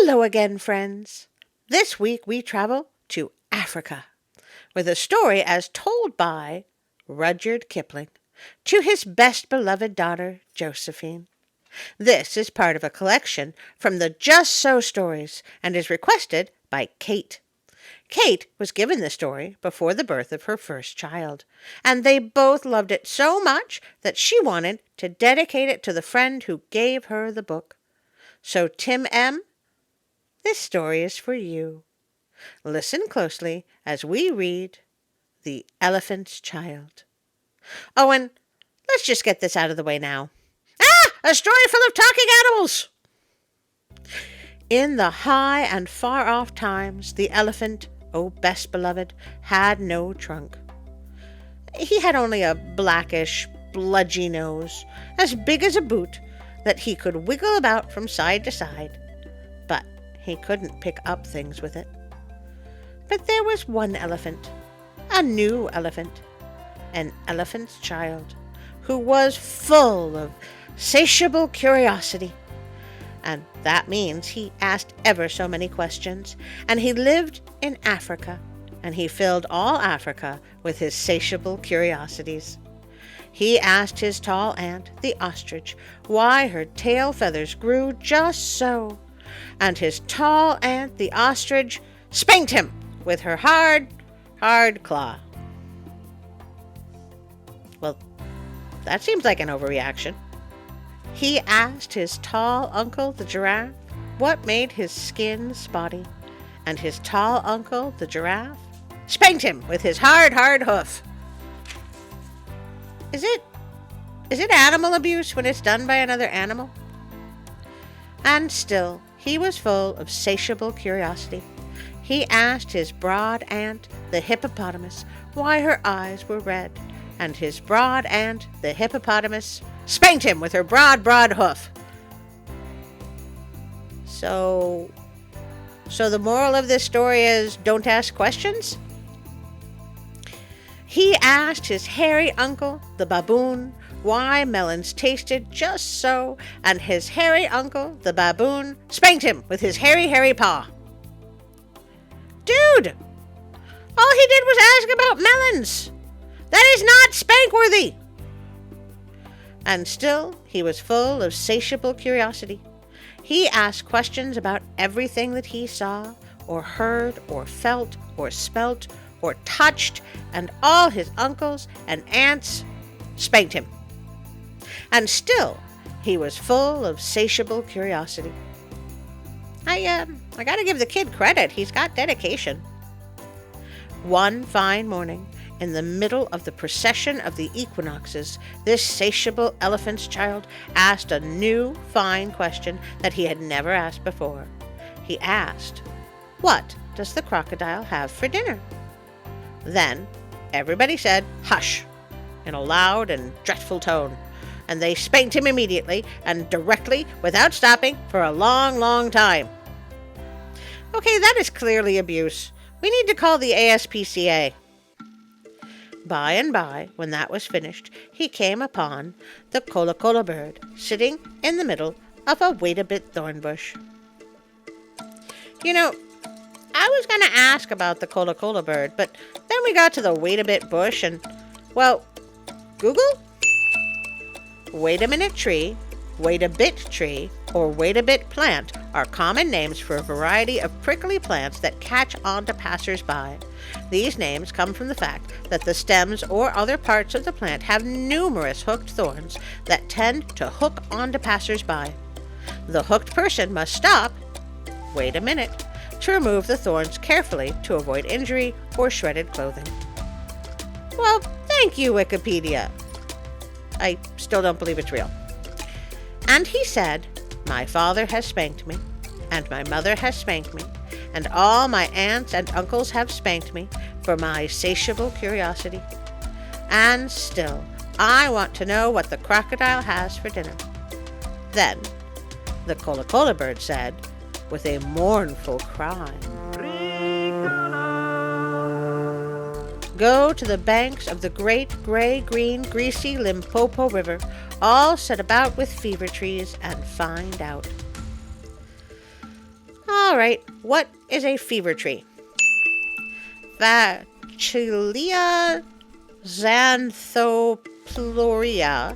Hello again, friends. This week we travel to Africa with a story as told by Rudyard Kipling to his best beloved daughter, Josephine. This is part of a collection from the Just So stories and is requested by Kate. Kate was given the story before the birth of her first child, and they both loved it so much that she wanted to dedicate it to the friend who gave her the book. So, Tim M., this story is for you. Listen closely as we read The Elephant's Child. Oh, and let's just get this out of the way now. A story full of talking animals! In the high and far-off times, the elephant, oh best beloved, had no trunk. He had only a blackish, bludgy nose, as big as a boot, that he could wiggle about from side to side, but he couldn't pick up things with it. But there was one elephant, a new elephant, an elephant's child, who was full of satiable curiosity. And that means he asked ever so many questions, and he lived in Africa, and he filled all Africa with his satiable curiosities. He asked his tall aunt, the ostrich, why her tail feathers grew just so, and his tall aunt, the ostrich, spanked him with her hard claw. Well, that seems like an overreaction. He asked his tall uncle, the giraffe, what made his skin spotty, and his tall uncle, the giraffe, spanked him with his hard hoof. Is it animal abuse when it's done by another animal? And still, he was full of satiable curiosity. He asked his broad aunt, the hippopotamus, why her eyes were red, and his broad aunt, the hippopotamus, spanked him with her broad hoof. So the moral of this story is don't ask questions? He asked his hairy uncle, the baboon, why melons tasted just so, and his hairy uncle, the baboon, spanked him with his hairy paw. Dude! All he did was ask about melons! That is not spank-worthy! And still, he was full of satiable curiosity. He asked questions about everything that he saw, or heard, or felt, or smelt, or touched, and all his uncles and aunts spanked him. And still, he was full of satiable curiosity. I gotta give the kid credit. He's got dedication. One fine morning, in the middle of the procession of the equinoxes, this satiable elephant's child asked a new, fine question that he had never asked before. He asked, "What does the crocodile have for dinner?" Then everybody said, "Hush," in a loud and dreadful tone, and they spanked him immediately and directly without stopping for a long time. Okay, that is clearly abuse. We need to call the ASPCA. By and by, when that was finished, he came upon the kola bird sitting in the middle of a wait-a-bit thorn bush. You know, I was going to ask about the kola bird, but then we got to the wait-a-bit bush and, well, Google? Wait-a-minute tree, wait-a-bit tree, or wait-a-bit plant are common names for a variety of prickly plants that catch on to passers-by. These names come from the fact that the stems or other parts of the plant have numerous hooked thorns that tend to hook onto passers-by. The hooked person must stop, wait a minute, to remove the thorns carefully to avoid injury or shredded clothing. Well, thank you, Wikipedia. I still don't believe it's real. And he said, "My father has spanked me, and my mother has spanked me, and all my aunts and uncles have spanked me for my satiable curiosity. And still, I want to know what the crocodile has for dinner." Then the kola bird said, with a mournful cry, "Go to the banks of the great gray, green, greasy Limpopo River, all set about with fever trees, and find out." All right, what is a fever tree? Facilia xanthoplurea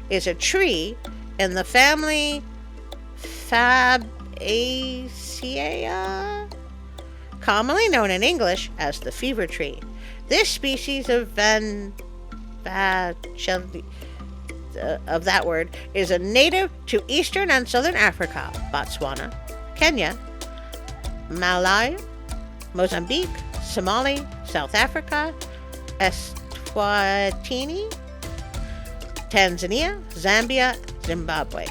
is a tree in the family Fabaceae, commonly known in English as the fever tree. This species of of that word is a native to eastern and southern Africa, Botswana, Kenya, Malawi, Mozambique, Somalia, South Africa, Eswatini, Tanzania, Zambia, Zimbabwe.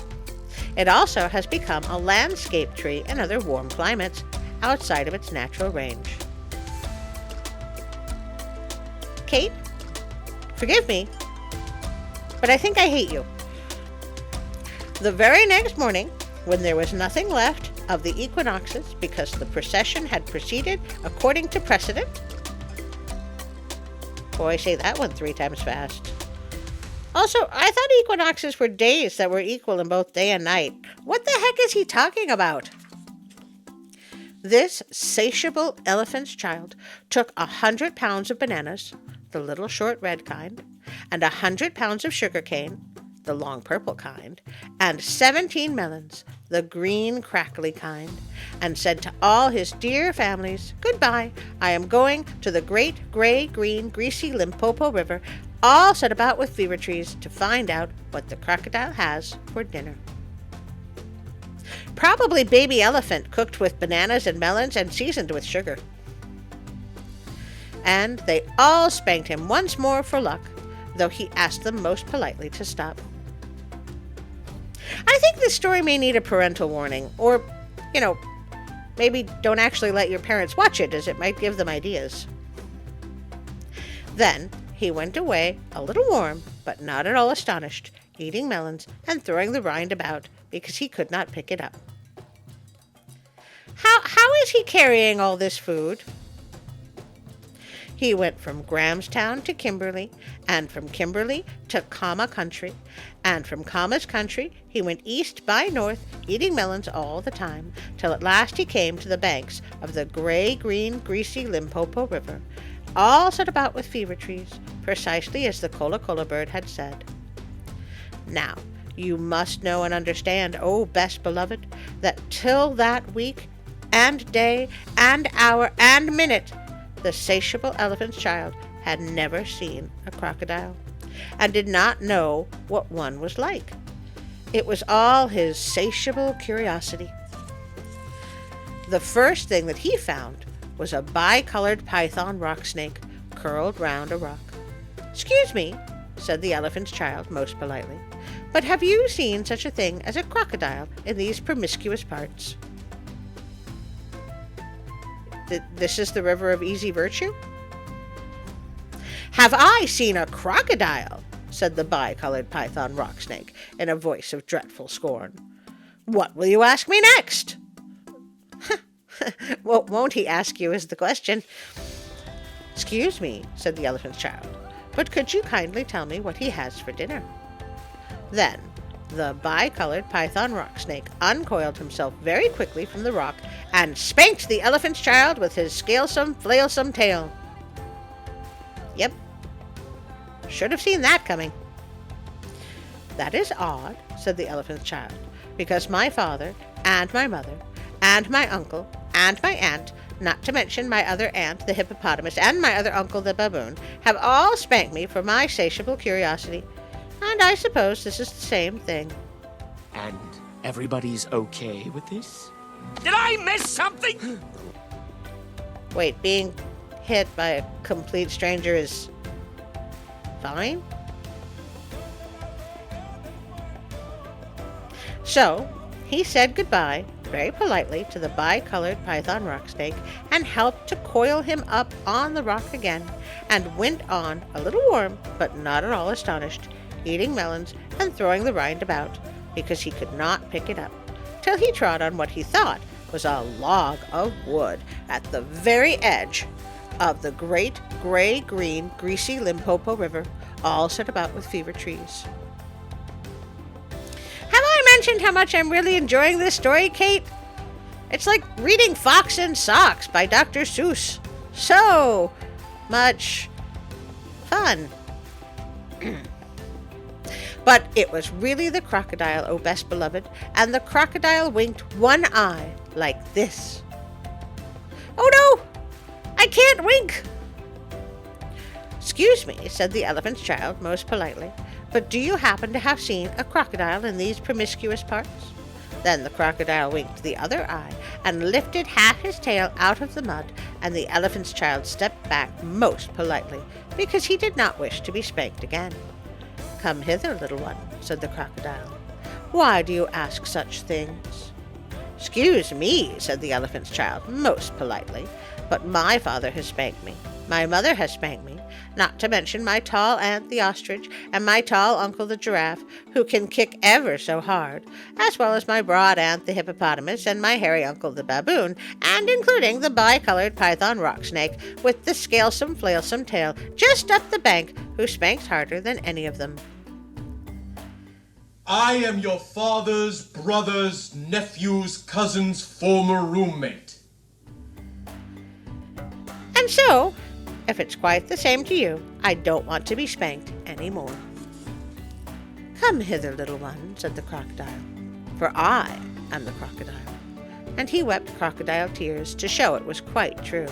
It also has become a landscape tree in other warm climates outside of its natural range. Kate, forgive me, but I think I hate you. The very next morning, when there was nothing left of the equinoxes because the procession had proceeded according to precedent. Boy, say that one 3 times fast. Also, I thought equinoxes were days that were equal in both day and night. What the heck is he talking about? This satiable elephant's child took 100 pounds of bananas, the little short red kind, and 100 pounds of sugar cane, the long purple kind, and 17 melons, the green crackly kind, and said to all his dear families, "Goodbye, I am going to the great gray, green, greasy Limpopo River, all set about with fever trees, to find out what the crocodile has for dinner." Probably baby elephant cooked with bananas and melons and seasoned with sugar. And they all spanked him once more for luck, though he asked them most politely to stop. I think this story may need a parental warning, or, maybe don't actually let your parents watch it, as it might give them ideas. Then he went away a little warm, but not at all astonished, eating melons and throwing the rind about because he could not pick it up. How is he carrying all this food? He went from Grahamstown to Kimberley, and from Kimberley to Kama country, and from Kama's country he went east by north, eating melons all the time, till at last he came to the banks of the gray, green, greasy Limpopo River, all set about with fever trees, precisely as the Kola bird had said. Now, you must know and understand, O best beloved, that till that week, and day, and hour, and minute, the satiable elephant's child had never seen a crocodile, and did not know what one was like. It was all his satiable curiosity. The first thing that he found was a bicolored python rock snake curled round a rock. "Excuse me," said the elephant's child most politely, "but have you seen such a thing as a crocodile in these promiscuous parts?" This is the river of easy virtue? "Have I seen a crocodile?" said the bicolored python rock snake in a voice of dreadful scorn. "What will you ask me next?" "What won't he ask you is the question." "Excuse me," said the elephant's child, "but could you kindly tell me what he has for dinner?" Then the bicolored python rock snake uncoiled himself very quickly from the rock and spanked the elephant's child with his scalesome, flailsome tail. Yep, should have seen that coming. "That is odd," said the elephant's child, "because my father and my mother and my uncle and my aunt, not to mention my other aunt, the hippopotamus, and my other uncle, the baboon, have all spanked me for my satiable curiosity. And I suppose this is the same thing." And everybody's okay with this? Did I miss something? Wait, being hit by a complete stranger is fine? So, he said goodbye very politely to the bicolored python rock snake and helped to coil him up on the rock again, and went on a little warm, but not at all astonished, eating melons and throwing the rind about, because he could not pick it up, till he trod on what he thought was a log of wood at the very edge of the great gray, green, greasy Limpopo River, all set about with fever trees. Have I mentioned how much I'm really enjoying this story, Kate? It's like reading Fox and Socks by Dr. Seuss. So much fun. But it was really the crocodile, O best beloved, and the crocodile winked one eye like this. "Oh no, I can't wink." "Excuse me," said the elephant's child most politely, "but do you happen to have seen a crocodile in these promiscuous parts?" Then the crocodile winked the other eye and lifted half his tail out of the mud, and the elephant's child stepped back most politely, because he did not wish to be spanked again. "Come hither, little one," said the crocodile. "Why do you ask such things?" "Excuse me," said the elephant's child most politely, "but my father has spanked me. My mother has spanked me, not to mention my tall aunt the ostrich and my tall uncle the giraffe, who can kick ever so hard, as well as my broad aunt the hippopotamus and my hairy uncle the baboon, and including the bicolored python rock snake with the scalesome flailsome tail just up the bank, who spanks harder than any of them." I am your father's brother's nephew's cousin's former roommate. And so, if it's quite the same to you, I don't want to be spanked any more. "Come hither, little one," said the crocodile, "for I am the crocodile." And he wept crocodile tears to show it was quite true.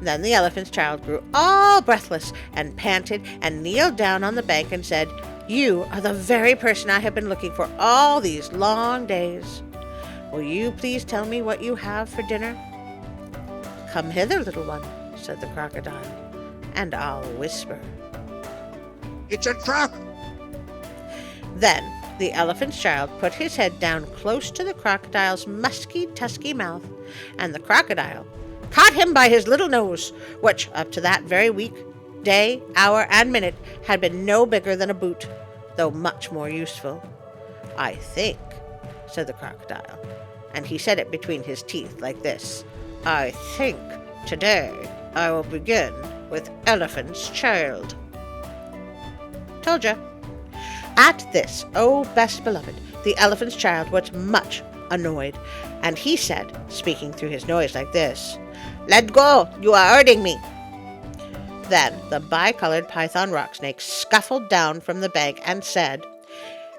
Then the elephant's child grew all breathless and panted and kneeled down on the bank and said, "You are the very person I have been looking for all these long days. Will you please tell me what you have for dinner?" "Come hither, little one," said the crocodile, "and I'll whisper." It's a trap! Then the elephant's child put his head down close to the crocodile's musky, tusky mouth, and the crocodile caught him by his little nose, which, up to that very week, day, hour, and minute, had been no bigger than a boot, though much more useful. "I think," said the crocodile, and he said it between his teeth like this, "I think today I will begin with elephant's child." Told ya. At this, oh best beloved, the elephant's child was much annoyed, and he said, speaking through his nose like this, "Let go, you are hurting me." Then the bicolored python rock snake scuffled down from the bank and said,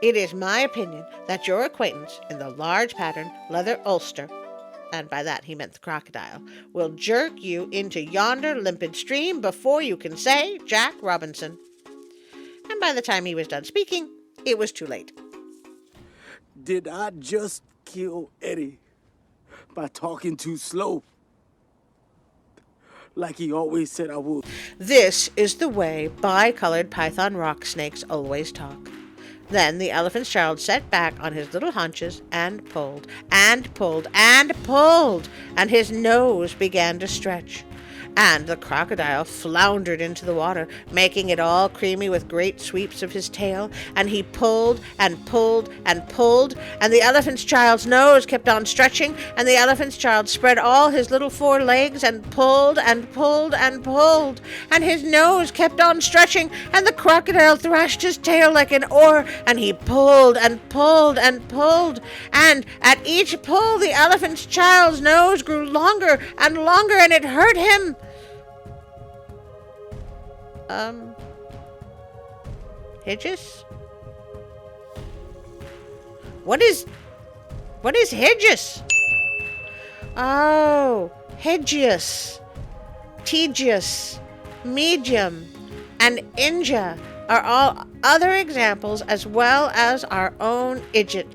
"It is my opinion that your acquaintance in the large pattern leather ulster," and by that he meant the crocodile, "will jerk you into yonder limpid stream before you can say Jack Robinson." And by the time he was done speaking, it was too late. Did I just kill Eddie by talking too slow? Like he always said I would. This is the way bicolored python rock snakes always talk. Then the elephant's child sat back on his little haunches and pulled, and pulled, and pulled, and his nose began to stretch. And the crocodile floundered into the water, making it all creamy with great sweeps of his tail, and he pulled and pulled and pulled, and the elephant's child's nose kept on stretching, and the elephant's child spread all his little four legs and pulled and pulled and pulled, and his nose kept on stretching, and the crocodile thrashed his tail like an oar, and he pulled and pulled and pulled, and at each pull the elephant's child's nose grew longer and longer, and it hurt him. Hedges? What is hedges? Oh, hedges, tedious, medium, and inja are all other examples as well as our own idjit.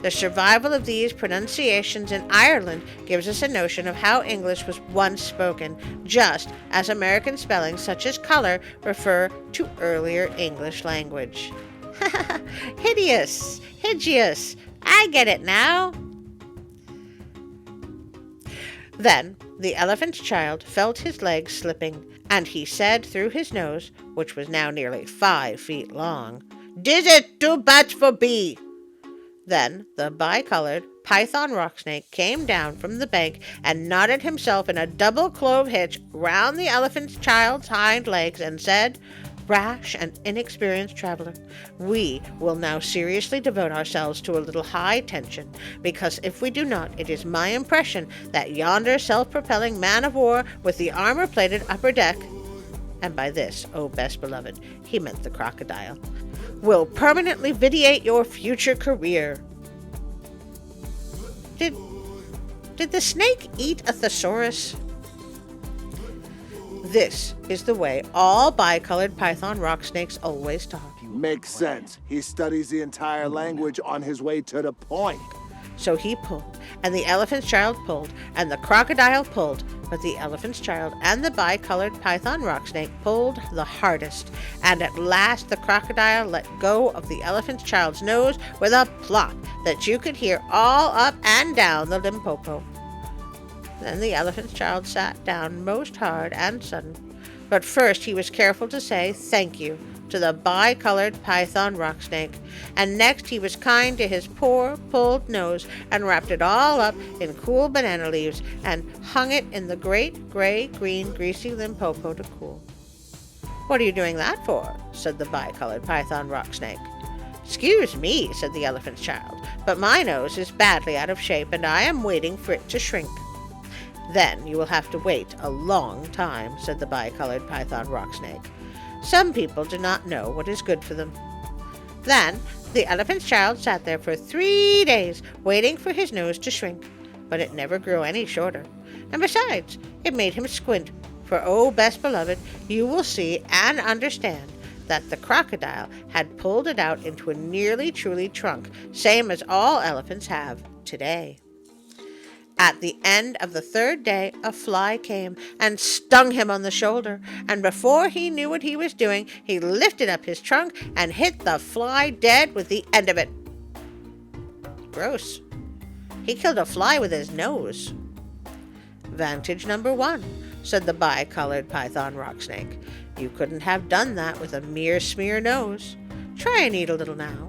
The survival of these pronunciations in Ireland gives us a notion of how English was once spoken, just as American spellings such as color refer to earlier English language. Hideous, hideous, I get it now. Then the elephant's child felt his legs slipping, and he said through his nose, which was now nearly 5 feet long, "Dis it too bad for be?" Then the bicolored python rock snake came down from the bank and knotted himself in a double clove hitch round the elephant's child's hind legs and said, rash and inexperienced traveler, we will now seriously devote ourselves to a little high tension, because if we do not, it is my impression that yonder self-propelling man-of-war with the armor-plated upper deck, and by this, oh best beloved, he meant the crocodile, will permanently vitiate your future career. Did the snake eat a thesaurus? This is the way all bicolored python rock snakes always talk. Makes sense. He studies the entire language on his way to the point. So he pulled, and the elephant's child pulled, and the crocodile pulled, but the elephant's child and the bicolored python rock snake pulled the hardest, and at last the crocodile let go of the elephant's child's nose with a plop that you could hear all up and down the Limpopo. Then the elephant's child sat down most hard and sudden, but first he was careful to say thank you to the bicolored python rock snake, and next he was kind to his poor pulled nose and wrapped it all up in cool banana leaves and hung it in the great gray green greasy Limpopo to cool. "What are you doing that for?" said the bicolored python rock snake. "Excuse me," said the elephant's child, "but my nose is badly out of shape and I am waiting for it to shrink." "Then you will have to wait a long time," said the bicolored python rock snake. "Some people do not know what is good for them." Then the elephant's child sat there for 3 days waiting for his nose to shrink, but it never grew any shorter. And besides, it made him squint, for oh, best beloved, you will see and understand that the crocodile had pulled it out into a nearly truly trunk, same as all elephants have today. At the end of the 3rd day, a fly came and stung him on the shoulder, and before he knew what he was doing, he lifted up his trunk and hit the fly dead with the end of it. Gross. He killed a fly with his nose. "Vantage number 1, said the bicolored python rock snake. "You couldn't have done that with a mere smear nose. Try and eat a little now."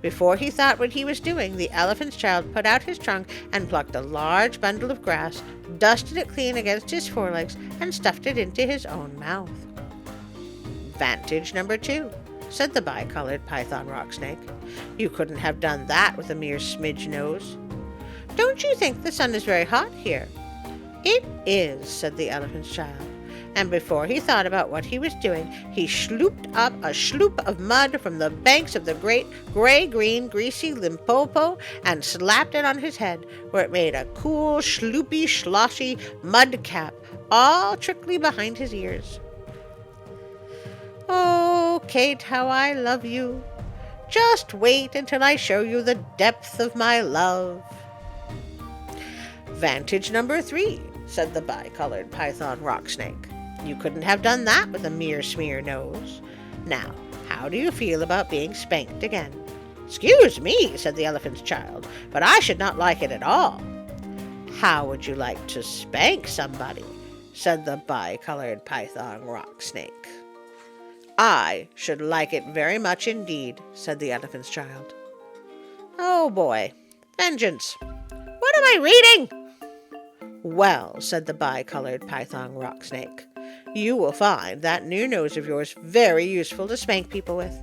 Before he thought what he was doing, the elephant's child put out his trunk and plucked a large bundle of grass, dusted it clean against his forelegs, and stuffed it into his own mouth. "Vantage number 2, said the bicolored python rock snake. "You couldn't have done that with a mere smidge nose. Don't you think the sun is very hot here?" "It is," said the elephant's child. And before he thought about what he was doing, he slooped up a sloop of mud from the banks of the great gray-green greasy Limpopo and slapped it on his head, where it made a cool, sloopy, sloshy mud cap, all trickly behind his ears. "Oh, Kate, how I love you. Just wait until I show you the depth of my love." "Vantage number 3, said the bicolored python rock snake. "You couldn't have done that with a mere smear nose. Now, how do you feel about being spanked again?" "Excuse me," said the elephant's child, "but I should not like it at all." "How would you like to spank somebody?" said the bicolored python rock snake. "I should like it very much indeed," said the elephant's child. "Oh boy, vengeance. What am I reading?" "Well," said the bicolored python rock snake, "you will find that new nose of yours very useful to spank people with."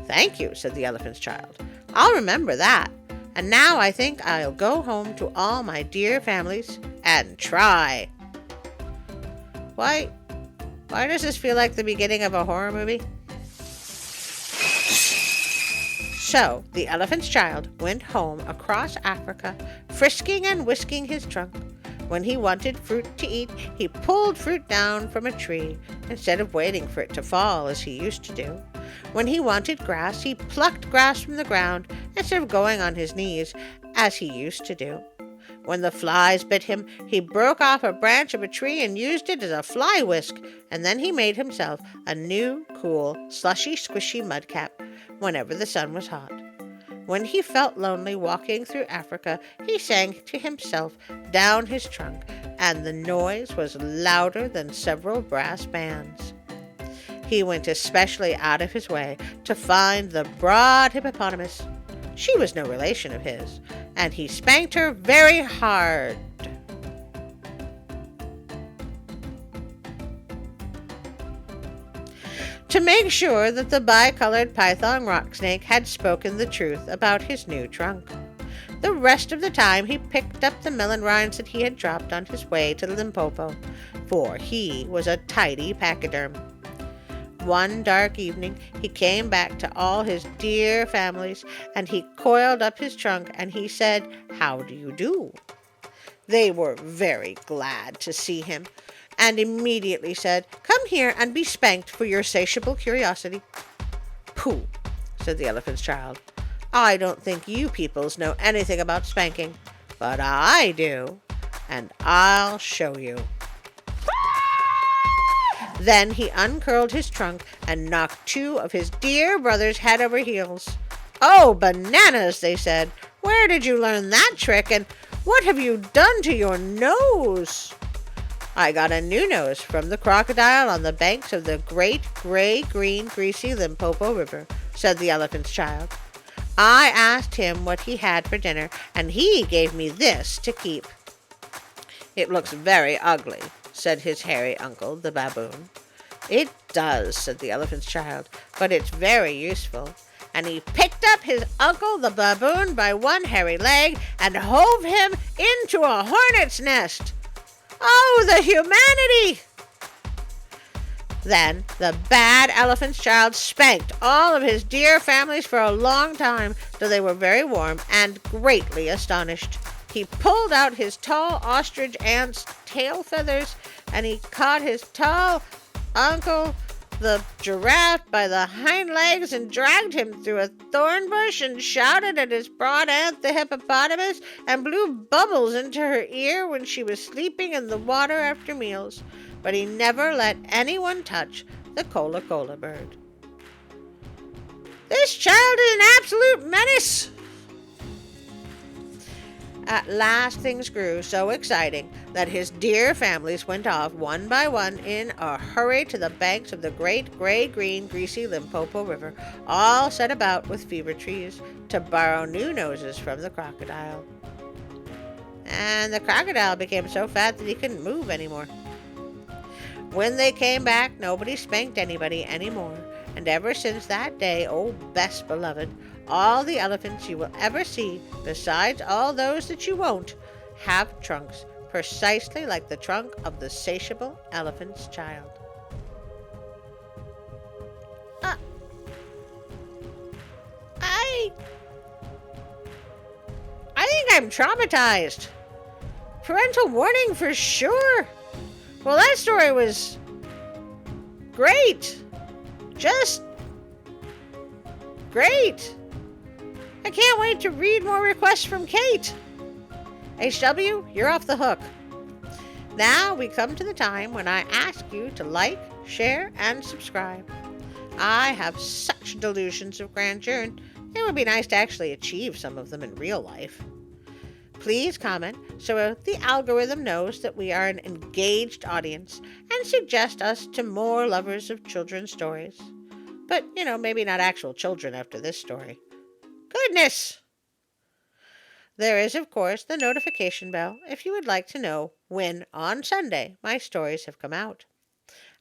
"Thank you," said the elephant's child. "I'll remember that. And now I think I'll go home to all my dear families and try." Why does this feel like the beginning of a horror movie? So the elephant's child went home across Africa, frisking and whisking his trunk. When he wanted fruit to eat, he pulled fruit down from a tree, instead of waiting for it to fall as he used to do. When he wanted grass, he plucked grass from the ground, instead of going on his knees, as he used to do. When the flies bit him, he broke off a branch of a tree and used it as a fly whisk, and then he made himself a new, cool, slushy, squishy mud cap whenever the sun was hot. When he felt lonely walking through Africa, he sang to himself down his trunk, and the noise was louder than several brass bands. He went especially out of his way to find the broad hippopotamus. She was no relation of his, and he spanked her very hard. to make sure that the bicolored python rock snake had spoken the truth about his new trunk. The rest of the time he picked up the melon rinds that he had dropped on his way to Limpopo, for he was a tidy pachyderm. One dark evening he came back to all his dear families, and he coiled up his trunk and he said, "How do you do?" They were very glad to see him, and immediately said, "Come here and be spanked for your satiable curiosity." "Pooh," said the elephant's child. "I don't think you peoples know anything about spanking, but I do, and I'll show you." Then he uncurled his trunk and knocked two of his dear brothers head over heels. "Oh, bananas," they said. "Where did you learn that trick, and what have you done to your nose?" "I got a new nose from the crocodile on the banks of the great gray, green, greasy Limpopo River," said the elephant's child. "I asked him what he had for dinner, and he gave me this to keep." "It looks very ugly," said his hairy uncle, the baboon. "It does," said the elephant's child, "but it's very useful." And he picked up his uncle, the baboon, by one hairy leg and hove him into a hornet's nest. Oh, the humanity! Then the bad elephant's child spanked all of his dear families for a long time, till they were very warm and greatly astonished. He pulled out his tall ostrich aunt's tail feathers, and he caught his tall uncle, the giraffe, by the hind legs and dragged him through a thorn bush and shouted at his broad aunt, the hippopotamus, and blew bubbles into her ear when she was sleeping in the water after meals. But he never let anyone touch the cola bird. This child is an absolute menace. At last things grew so exciting that his dear families went off one by one in a hurry to the banks of the great gray, green, greasy Limpopo River, all set about with fever trees, to borrow new noses from the crocodile. And the crocodile became so fat that he couldn't move anymore. When they came back, nobody spanked anybody anymore, and ever since that day, oh best beloved, all the elephants you will ever see, besides all those that you won't, have trunks precisely like the trunk of the satiable elephant's child. I think I'm traumatized. Parental warning for sure. Well, that story was great. Just great. I can't wait to read more requests from Kate. HW, you're off the hook. Now we come to the time when I ask you to like, share, and subscribe. I have such delusions of grandeur, and it would be nice to actually achieve some of them in real life. Please comment so the algorithm knows that we are an engaged audience and suggest us to more lovers of children's stories. But, maybe not actual children after this story. Goodness! There is, of course, the notification bell if you would like to know when, on Sunday, my stories have come out.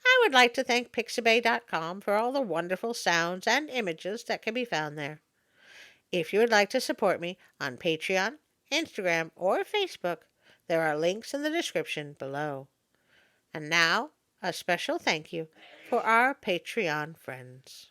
I would like to thank Pixabay.com for all the wonderful sounds and images that can be found there. If you would like to support me on Patreon, Instagram, or Facebook, there are links in the description below. And now, a special thank you for our Patreon friends.